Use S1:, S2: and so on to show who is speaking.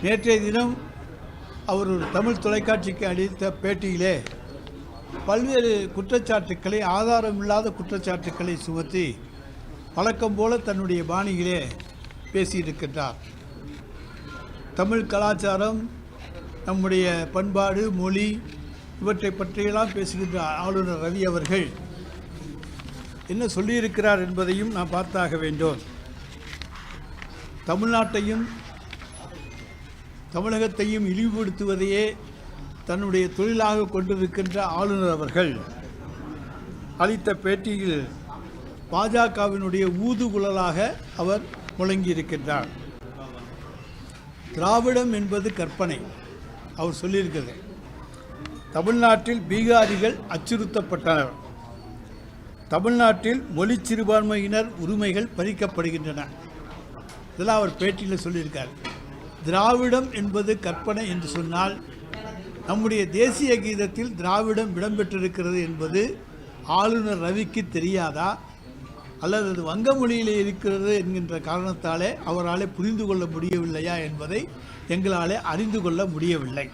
S1: நேற்றைய தினம் அவர் ஒரு தமிழ் தொலைக்காட்சிக்கு அளித்த பேட்டியிலே பல்வேறு குற்றச்சாட்டுக்களை, ஆதாரமில்லாத குற்றச்சாட்டுக்களை சுமத்தி வழக்கம் போல தன்னுடைய பாணியிலே பேசியிருக்கின்றார். தமிழ் கலாச்சாரம், நம்முடைய பண்பாடு, மொழி இவற்றை பற்றியெல்லாம் பேசுகின்ற ஆளுநர் ரவி அவர்கள் என்ன சொல்லியிருக்கிறார் என்பதையும் நாம் பார்த்தாக வேண்டும். தமிழ்நாட்டையும் தமிழகத்தையும் இழிவுபடுத்துவதையே தன்னுடைய தொழிலாக கொண்டிருக்கின்ற ஆளுநர் அவர்கள் அளித்த பேட்டியில் பாஜகவினுடைய ஊதுகுழலாக அவர் முழங்கியிருக்கின்றார். திராவிடம் என்பது கற்பனை. அவர் சொல்லியிருக்கிறது, தமிழ்நாட்டில் பீகாரிகள் அச்சுறுத்தப்பட்டனர், தமிழ்நாட்டில் மொழி சிறுபான்மையினர் உரிமைகள் பறிக்கப்படுகின்றன. இதெல்லாம் அவர் பேட்டியில் சொல்லியிருக்கார். திராவிடம் என்பது கற்பனை என்று சொன்னால், நம்முடைய தேசிய கீதத்தில் திராவிடம் இடம்பெற்றிருக்கிறது என்பது ஆளுநர் ரவிக்கு தெரியாதா, அல்லது அது வங்க மொழியிலே இருக்கிறது என்கின்ற காரணத்தாலே அவரால் புரிந்து கொள்ள முடியவில்லையா என்பதை எங்களால் அறிந்து கொள்ள முடியவில்லை.